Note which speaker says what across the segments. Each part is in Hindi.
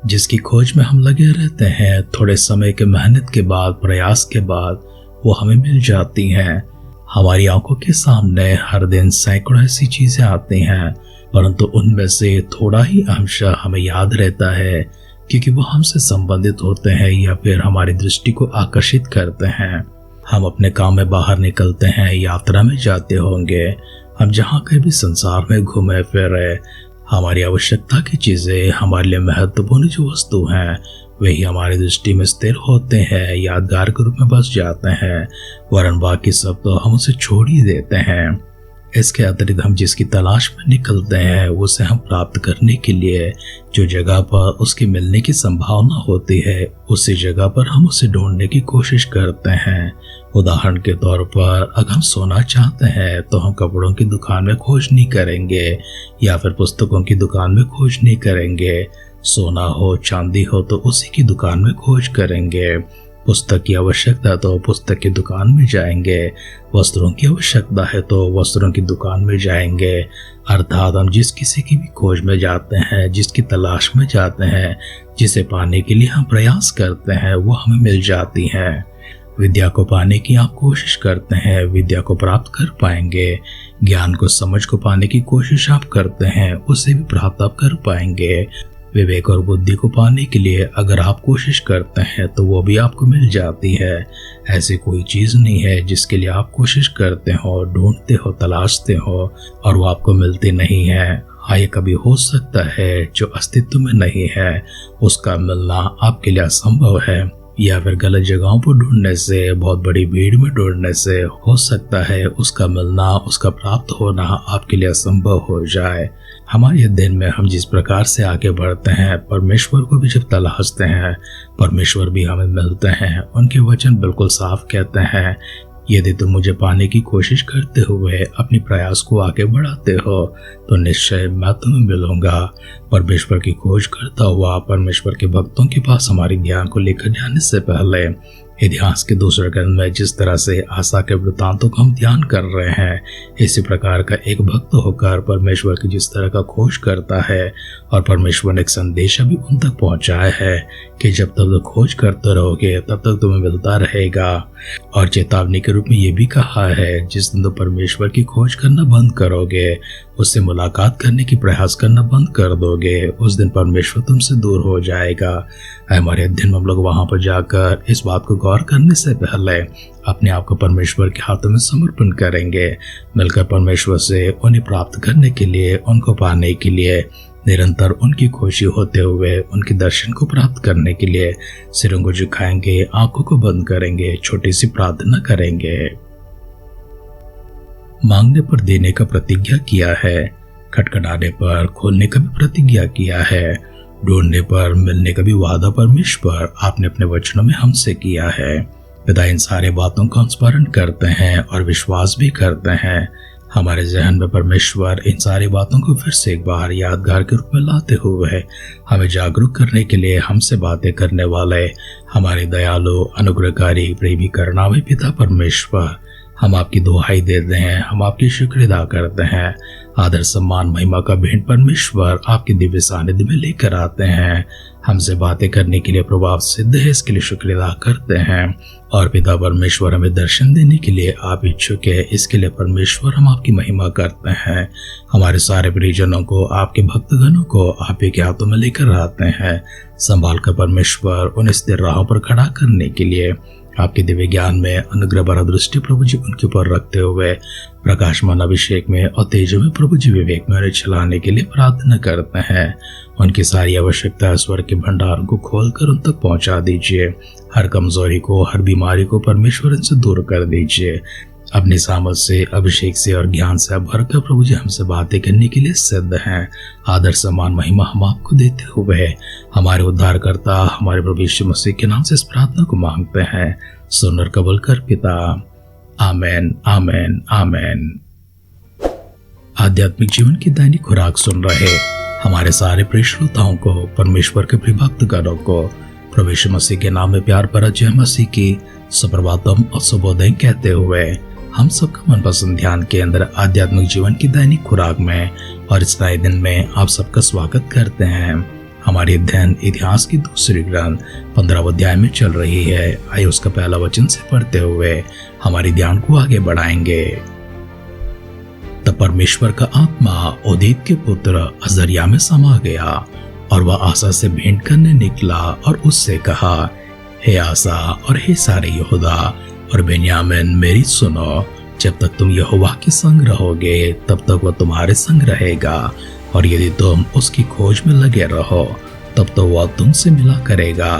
Speaker 1: जिसकी खोज में हम लगे रहते हैं। थोड़े समय के मेहनत के बाद, प्रयास के बाद वो हमें मिल जाती हैं। हमारी आंखों के सामने हर दिन सैकड़ों ऐसी चीजें आती हैं, परंतु उनमें से थोड़ा ही अंश हमें याद रहता है, क्योंकि वो हमसे संबंधित होते हैं या फिर हमारी दृष्टि को आकर्षित करते हैं। हम अपने काम में बाहर निकलते हैं, यात्रा में जाते होंगे, हम जहाँ कहीं भी संसार में घूमे फिरे, हमारी आवश्यकता की चीजें, हमारे लिए महत्वपूर्ण जो वस्तु हैं, वही हमारी दृष्टि में स्थिर होते हैं, यादगार के रूप में बस जाते हैं, वरन बाकी सब तो हम उसे छोड़ ही देते हैं। इसके अतिरिक्त हम जिसकी तलाश में निकलते हैं, उसे हम प्राप्त करने के लिए जो जगह पर उसके मिलने की संभावना होती है, उसी जगह पर हम उसे ढूंढने की कोशिश करते हैं। उदाहरण के तौर पर अगर हम सोना चाहते हैं तो हम कपड़ों की दुकान में खोज नहीं करेंगे या फिर पुस्तकों की दुकान में खोज नहीं करेंगे। सोना हो, चांदी हो तो उसी की दुकान में खोज करेंगे। पुस्तक की आवश्यकता तो पुस्तक की दुकान में जाएंगे, वस्त्रों की आवश्यकता है तो वस्त्रों की दुकान में जाएंगे। अर्थात हम जिस किसी की भी खोज में जाते हैं, जिसकी तलाश में जाते हैं, जिसे पाने के लिए हम प्रयास करते हैं, वो हमें मिल जाती है। विद्या को पाने की आप कोशिश करते हैं, विद्या को प्राप्त कर पाएंगे। ज्ञान को, समझ को पाने की कोशिश आप करते हैं, उसे भी प्राप्त आप कर पाएंगे। विवेक और बुद्धि को पाने के लिए अगर आप कोशिश करते हैं तो वो भी आपको मिल जाती है। ऐसी कोई चीज नहीं है जिसके लिए आप कोशिश करते हो, ढूंढते हो, तलाशते हो और वो आपको मिलती नहीं है। हाँ, ये कभी हो सकता है जो अस्तित्व में नहीं है उसका मिलना आपके लिए असंभव है, या फिर गलत जगहों पर ढूंढने से, बहुत बड़ी भीड़ में ढूंढने से हो सकता है उसका मिलना, उसका प्राप्त होना आपके लिए असंभव हो जाए। हमारे अध्ययन में हम जिस प्रकार से आगे बढ़ते हैं, परमेश्वर को भी जब तलाशते हैं, परमेश्वर भी हमें मिलते हैं। उनके वचन बिल्कुल साफ कहते हैं, यदि तुम मुझे पाने की कोशिश करते हुए अपनी प्रयास को आगे बढ़ाते हो तो निश्चय मैं तुम्हें मिलूंगा। परमेश्वर की खोज करता हुआ परमेश्वर के भक्तों के पास हमारे ज्ञान को लेकर जाने से पहले इतिहास के दूसरे ग्रंथ में जिस तरह से आसा के वृत्तांतों को हम ध्यान कर रहे हैं, इसी प्रकार का एक भक्त होकर परमेश्वर की जिस तरह का खोज करता है और परमेश्वर ने एक संदेश भी उन तक पहुंचाया है कि जब तक तुम खोज करते रहोगे तब तक तुम्हें मिलता रहेगा। और चेतावनी के रूप में ये भी कहा है, जिस दिन तुम परमेश्वर की खोज करना बंद करोगे, उससे मुलाकात करने की प्रयास करना बंद कर दोगे, उस दिन परमेश्वर तुमसे दूर हो जाएगा। हमारे अध्ययन में हम लोग वहां पर जाकर इस बात को गौर करने से पहले अपने आप को परमेश्वर के हाथों में समर्पण करेंगे, मिलकर परमेश्वर से उन्हें प्राप्त करने के लिए, उनको पाने के लिए, निरंतर उनकी खुशी होते हुए उनके दर्शन को प्राप्त करने के लिए सिरों को झुकाएंगे, आंखों को बंद करेंगे, छोटी सी प्रार्थना करेंगे। मांगने पर देने का प्रतिज्ञा किया है, खटखटाने पर खोलने का भी प्रतिज्ञा किया है, ढूंढने पर मिलने का भी वादा परमेश्वर आपने अपने वचनों में हमसे किया है। पिता इन सारे बातों का स्मरण करते हैं और विश्वास भी करते हैं। हमारे जहन में परमेश्वर इन सारी बातों को फिर से एक बार यादगार के रूप में लाते हुए हमें जागरूक करने के लिए हमसे बातें करने वाले हमारे दयालु, अनुग्रहकारी, प्रेमी, करुणामय पिता परमेश्वर, हम आपकी दुहाई देते हैं, हम आपकी शुक्र अदा करते हैं। आदर, सम्मान, महिमा का भेंट परमेश्वर आपके दिव्य सानिध्य में लेकर आते हैं। हमसे बातें करने के लिए प्रभाव सिद्ध है, इसके लिए शुक्र अदा करते हैं। और पिता परमेश्वर हमें दर्शन देने के लिए आप इच्छुक है, इसके लिए परमेश्वर हम आपकी महिमा करते हैं। हमारे सारे परिजनों को, आपके भक्तगणों को आप ही के हाथों में लेकर आते हैं। संभाल कर परमेश्वर उन्हें स्थिर राहों पर खड़ा करने के लिए आपके दिव्य ज्ञान में अनुग्रह भरा दृष्टि प्रभु जी उनके ऊपर रखते हुए प्रकाशमान अभिषेक में और तेज में प्रभु जी विवेक में उन्हें चलाने के लिए प्रार्थना करते हैं। उनकी सारी आवश्यकता स्वर के भंडारों को खोलकर उन तक पहुंचा दीजिए। हर कमजोरी को, हर बीमारी को परमेश्वर इनसे दूर कर दीजिए। अपनी सामर्थ से, अभिषेक से और ज्ञान से भरकर प्रभु जी हमसे बातें करने के लिए सिद्ध हैं। आदर, सम्मान, महिमा हम आपको देते हुए हमारे उद्धारकर्ता, हमारे प्रभु यीशु मसीह के नाम से इस प्रार्थना को मांगते हैं। सुन और कबूल कर पिता। आमेन, आमेन, आमेन। आध्यात्मिक जीवन की दैनिक खुराक सुन रहे हमारे सारे प्रिय श्रोताओं को, परमेश्वर के प्रिय भक्तगणों को प्रभु यीशु मसीह के नाम में प्यार भरा जय मसीह की सुप्रभातम और शुभोदय कहते हुए हम सबका मनपसंद ध्यान केंद्र आध्यात्मिक जीवन की दैनिक खुराक में और इस नए दिन में आप सबका स्वागत करते हैं। हमारी अध्ययन इतिहास की दूसरी ग्रंथ 15 अध्याय में चल रही है। आइए उसका पहला वचन से पढ़ते हुए हमारे ध्यान को आगे बढ़ाएंगे। तब परमेश्वर का आत्मा ओदेद के पुत्र अजरिया में समा गया और वह आसा से भेंट करने निकला और उससे कहा, हे आसा और हे सारे यहूदा और बेन्यामीन, मेरी सुनो। जब तक तुम यहोवा के संग रहोगे तब तक वह तुम्हारे संग रहेगा, और यदि तुम उसकी खोज में लगे रहो तब तो वह तुमसे मिला करेगा।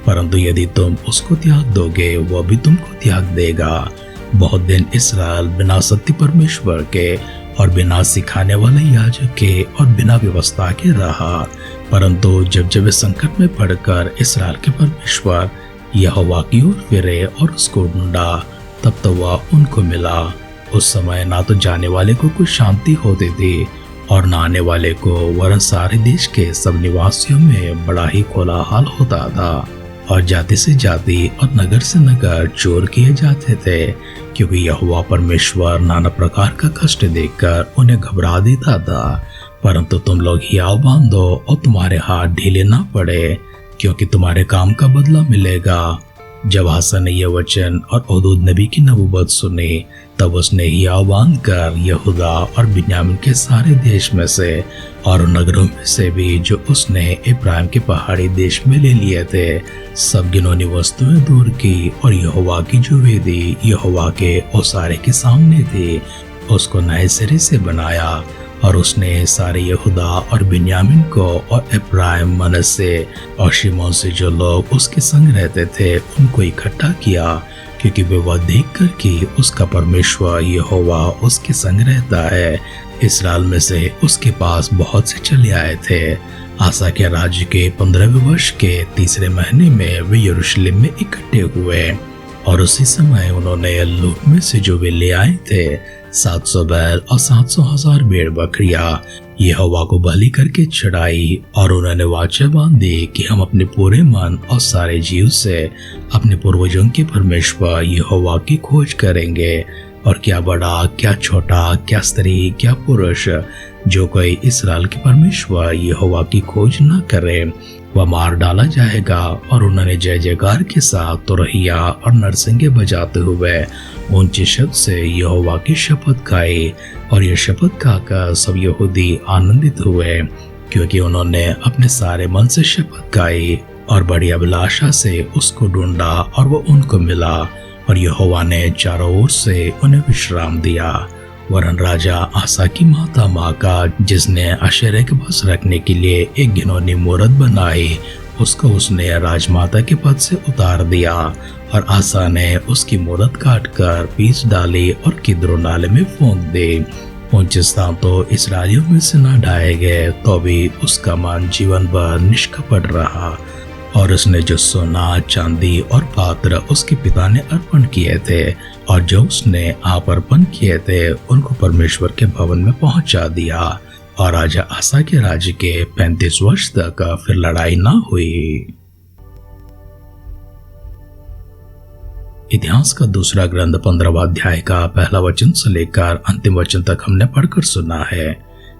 Speaker 1: परंतु यदि तुम उसको त्याग दोगे वह भी तुमको त्याग देगा। बहुत दिन इस्राएल बिना सत्य परमेश्वर के और बिना सिखाने वाले याजक के और बिना व्यवस्था के रहा। परंतु जब वे संकट में पड़कर इस्राएल के परमेश्वर यहोवा की ओर फिरे और उसको ढूंढा, तब तो वह उनको मिला। उस समय ना तो जाने वाले को कुछ शांति होती थी और न आने वाले को, वरन सारे देश के सब निवासियों में बड़ा ही कोलाहल होता था, और जाति से जाति और नगर से नगर चोर किए जाते थे, क्योंकि यहोवा परमेश्वर नाना प्रकार का कष्ट देखकर उन्हें घबरा देता था। परंतु तुम लोग हियाव बांधो और तुम्हारे हाथ ढीले ना पड़े, क्योंकि तुम्हारे काम का बदला मिलेगा। जब आसा ने यह वचन और ओदेद नबी की नबूवत सुनी, तब उसने हियाव बांधकर यहूदा और बिन्यामीन के सारे देश में से और नगरों में से भी जो उसने इब्राहिम के पहाड़ी देश में ले लिए थे, सब गिनौनी वस्तुएं दूर की, और यहोवा की जो वेदी यहोवा के ओसारे के सामने थी उसको नए सिरे से बनाया। और उसने सारे यहूदा और बिन्यामीन को और इब्राहिम, मनश्शे और शिमोन से जो लोग उसके संग रहते थे उनको इकट्ठा किया, क्योंकि वे वह देख कर कि उसका परमेश्वर यहोवा उसके संग रहता है। इस्राएल में से उसके पास बहुत से चले आए थे। आसा के राज्य के 15वें वर्ष के तीसरे महीने में वे यरूशलेम में इकट्ठे हुए, और उसी समय उन्होंने लूट में से जो वे ले आए थे 700 बैल और 700,000 भेड़ बकरियां यहोवा को बलि करके चढ़ाई। और उन्होंने वाचा बांधी कि हम अपने पूरे मन और सारे जीव से अपने पूर्वजों के परमेश्वर यहोवा की खोज करेंगे। और क्या बड़ा, क्या छोटा, क्या स्त्री, क्या पुरुष, जो कोई इस्राएल के परमेश्वर यहोवा की खोज न करे वह मार डाला जाएगा। और उन्होंने जय जयकार के साथ तुरहिया और नरसिंगे बजाते हुए ऊंचे शब्द से यहोवा की शपथ खाई। और यह शपथ खाकर सब यहूदी आनंदित हुए, क्योंकि उन्होंने अपने सारे मन से शपथ खाई और बड़ी अभिलाषा से उसको ढूंढा, और वो उनको मिला। और यहोवा ने चारों ओर से उन्हें विश्राम दिया। वरन राजा आसा की माता माका, जिसने आशेरे के पास रखने के लिए एक घिनौनी मूरत बनाई, उसको उसने राजमाता के पद से उतार दिया। और आसा ने उसकी मूरत काटकर पीस डाली और किद्रोन नाले में फेंक दी। ऊंचे स्थान तो इस्राएलियों में से न ढाए गए, तो भी उसका मन जीवन भर निष्कपट रहा। और उसने जो सोना, चांदी और पात्र उसके पिता ने अर्पण किए थे और जो उसने आप अर्पण किए थे, उनको परमेश्वर के भवन में पहुंचा दिया। और राजा आसा के राज्य के 35 वर्ष तक फिर लड़ाई ना हुई। इतिहास का दूसरा ग्रंथ 15वां अध्याय का पहला वचन से लेकर अंतिम वचन तक हमने पढ़कर सुना है।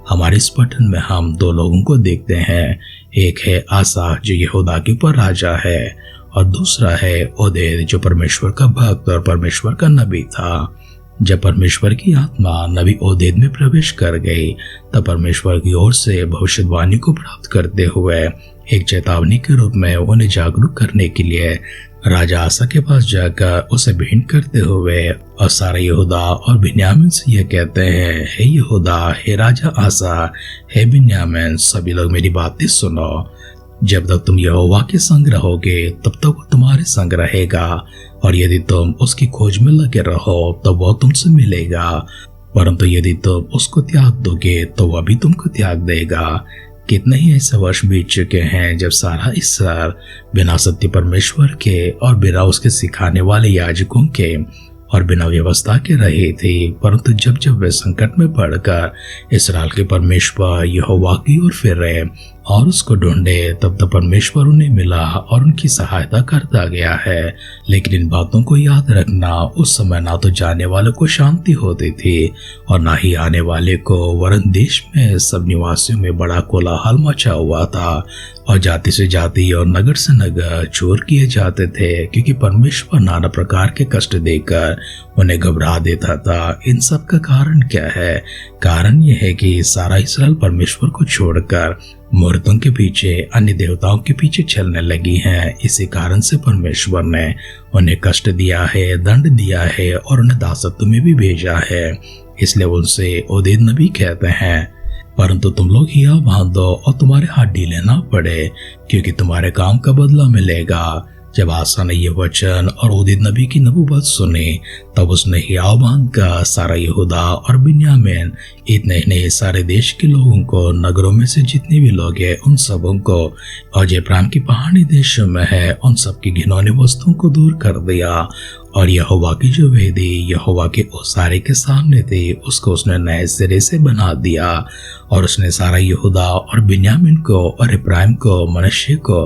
Speaker 1: हमारे इस पठन में हम दो लोगों को देखते हैं। एक है आसा जो यहूदा के ऊपर राजा है, और दूसरा है ओदेद जो परमेश्वर का भक्त और परमेश्वर का नबी था। जब परमेश्वर की आत्मा नबी ओदेद में प्रवेश कर गई, तब परमेश्वर की ओर से भविष्यवाणी को प्राप्त करते हुए एक चेतावनी के रूप में उन्हें जागरूक करने के लिए राजा आसा के पास जाकर उसे भेंट करते हुए और सारे यहूदा और बिन्यामीन से यह कहते हैं, हे यहूदा, हे राजा आसा, हे बिन्यामीन, सभी लोग मेरी बातें सुनो। जब तक तुम यहोवा के संग रहोगे तब तक वो तुम्हारे संग रहेगा, और यदि तुम उसकी खोज में लगे रहो तो वह तुमसे मिलेगा। परंतु यदि तुम उसको त्याग दोगे तो वह भी तुमको त्याग देगा। कितने ही ऐसे वर्ष बीत चुके हैं जब सारा इस्राएल बिना सत्य परमेश्वर के और बिना उसके सिखाने वाले याजकों के और बिना व्यवस्था के रहे थे। परंतु जब जब वे संकट में पड़कर इस्राएल के परमेश्वर यहोवा की ओर फिरे और उसको ढूंढे, तब परमेश्वर उन्हें मिला और उनकी सहायता करता गया है। लेकिन इन बातों को याद रखना, उस समय ना तो जाने वाले को शांति होती थी और ना ही आने वाले को, वरन देश में सब निवासियों में बड़ा कोलाहल मचा हुआ था और जाति से जाति और नगर से नगर चोर किए जाते थे, क्योंकि परमेश्वर नाना प्रकार के कष्ट देकर उन्हें घबरा देता था। इन सब का कारण क्या है? कारण यह है कि सारा इस्राएल परमेश्वर को छोड़कर मूर्तों के पीछे, अन्य देवताओं के पीछे चलने लगी हैं। इसी कारण से परमेश्वर ने उन्हें कष्ट दिया है, दंड दिया है और उन्हें दासत्व में भी भेजा है। इसलिए उनसे ओदेद नबी कहते हैं, परंतु तुम लोग हियाव बांधो और तुम्हारे हाथ ढीले ना पड़े, क्योंकि तुम्हारे काम का बदला मिलेगा। जब आसा ने यह वचन और ओदेद नबी की नबूवत सुनी, तब उसने हियाव बांध का सारा यहूदा और बिन्यामीन, इतने ही नहीं सारे देश के लोगों को, नगरों में से जितने भी लोग हैं उन सबों को, और जो प्राम की पहाड़ी देशों में है उन सब की घिनौनी वस्तुओं को दूर कर दिया। और यहोवा की जो वेदी यहोवा के ओसारे के सामने थी, उसको उसने नए सिरे से बना दिया। और उसने सारा यहूदा और बिन्यामीन को और इब्राहिम को, मनश्शे को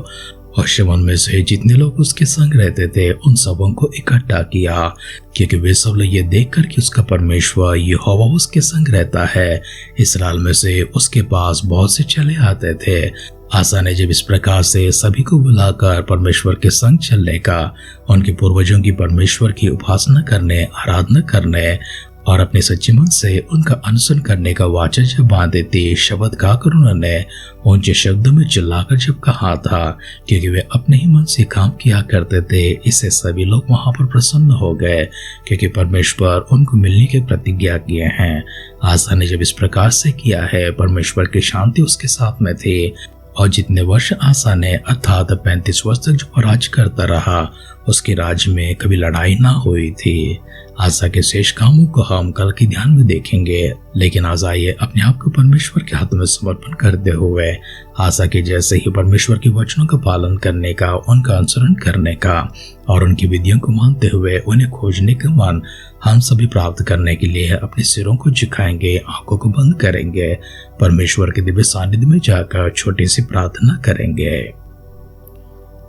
Speaker 1: और शमन में से जितने लोग उसके संग रहते थे उन सबों को इकट्ठा किया, क्योंकि वे सब लोग ये देखकर कि उसका परमेश्वर यहोवा उसके संग रहता है, इस्राएल में से उसके पास बहुत से चले आते थे। आसा ने जब इस प्रकार से सभी को बुलाकर परमेश्वर के संग चलने का, उनके पूर्वजों की परमेश्वर की उपासना करने, आराधना करने और अपने सच्चे मन से उनका अनुसरण करने का वाचा जब बांधे थे, शब्द गाकर उन्होंने ऊंचे शब्दों में चिल्लाकर जब कहा था, क्योंकि वे अपने ही मन से काम किया करते थे। इससे सभी लोग वहां पर प्रसन्न हो गए, क्योंकि परमेश्वर उनको मिलने की प्रतिज्ञा किए हैं। आसा ने जब इस प्रकार से किया है, परमेश्वर की शांति उसके साथ में थी। और जितने वर्ष आसा ने अर्थात 35 वर्ष तक जो राज करता रहा, उसके राज्य में कभी लड़ाई ना हुई थी। आसा के शेष कामों को हम कल के ध्यान में देखेंगे, लेकिन आज आइए अपने आप को परमेश्वर के हाथों में समर्पण करते हुए आसा के जैसे ही परमेश्वर के वचनों का पालन करने का, उनका अनुसरण करने का और उनकी विधियों को मानते हुए उन्हें खोजने का मन हम सभी प्राप्त करने के लिए अपने सिरों को झुकाएंगे, आंखों को बंद करेंगे, परमेश्वर के दिव्य सानिध्य में जाकर छोटी सी प्रार्थना करेंगे।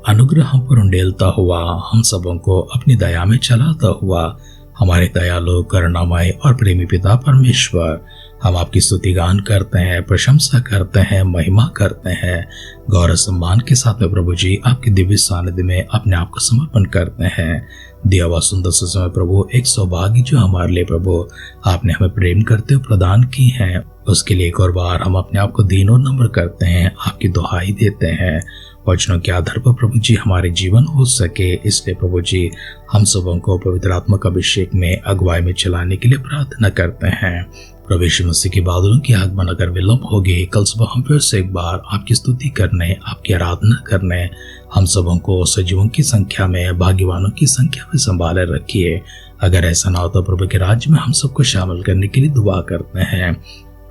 Speaker 1: अनुग्रह हम पर उंडेलता हुआ, हम सबों को अपनी दया में चलाता हुआ, हमारे दयालु, करुणामय और प्रेमी पिता परमेश्वर, हम आपकी स्तुति गान करते हैं, प्रशंसा करते हैं, महिमा करते हैं, गौरव सम्मान के साथ में प्रभु जी आपके दिव्य सानिध्य में अपने आप को समर्पण करते हैं। दिया हुआ सुंदर समय प्रभु, एक सौभाग्य जो हमारे लिए प्रभु आपने हमें प्रेम करते हुए प्रदान की है, उसके लिए एक और बार हम अपने आप को दीन और नम्र करते हैं, आपकी दुहाई देते हैं। वचनों के आधार पर प्रभु जी हमारे जीवन हो सके, इसलिए प्रभु जी हम सबों को पवित्र आत्मा का अभिषेक में अगुवाई में चलाने के लिए प्रार्थना करते हैं। प्रभु यीशु मसीह के बादलों की आगमन अगर विलंब होगी, कल सुबह हम फिर से एक बार आपकी स्तुति करने, आपकी आराधना करने, हम सबों को सजीवों की संख्या में, भाग्यवानों की संख्या में संभाले रखिए। अगर ऐसा ना हो तो प्रभु के राज्य में हम सबको शामिल करने के लिए दुआ करते हैं।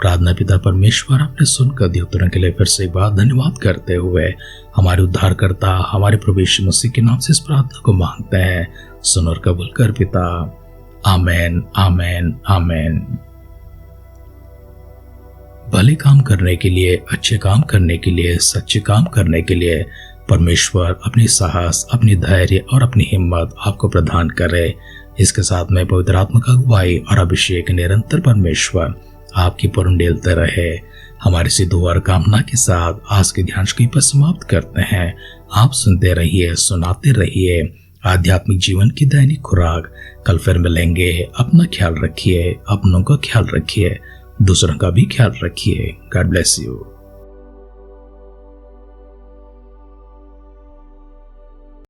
Speaker 1: प्रार्थना पिता परमेश्वर, आपने सुनकर दिए उत्तरों के लिए फिर से एक बार धन्यवाद करते हुए हमारे उद्धारकर्ता हमारे प्रभु यीशु मसीह के नाम से इस प्रार्थना को मांगते हैं। सुन और कबूल कर पिता। आमेन, आमेन, आमेन। भले काम करने के लिए, अच्छे काम करने के लिए, सच्चे काम करने के लिए परमेश्वर अपनी साहस, अपनी धैर्य और अपनी हिम्मत आपको प्रदान करे। इसके साथ में पवित्र आत्मा का अगुवाई और अभिषेक निरंतर परमेश्वर आपकी पर उंडेलते रहे। हमारी सी दुआ और कामना के साथ आज के ध्यान को पर समाप्त करते हैं। आप सुनते रहिए, सुनाते रहिए आध्यात्मिक जीवन की दैनिक खुराक। कल फिर मिलेंगे। अपना ख्याल रखिए, अपनों का ख्याल रखिए, दूसरों का भी ख्याल रखिए। God bless you.